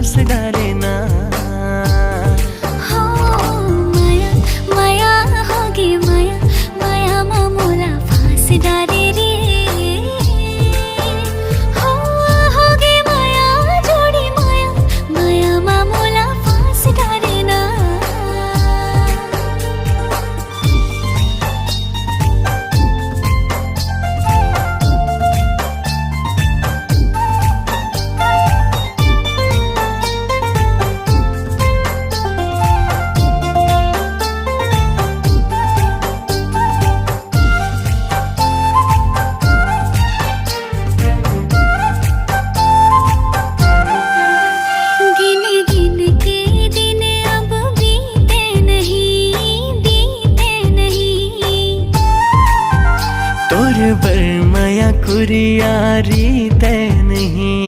फांस डाले ना। हो माया माया होगी माया, माया मामूला फांस डाले रे। हो होगी माया जोड़ी माया, माया मामूला फांस डाले ना। तोर बर माया कुरियारी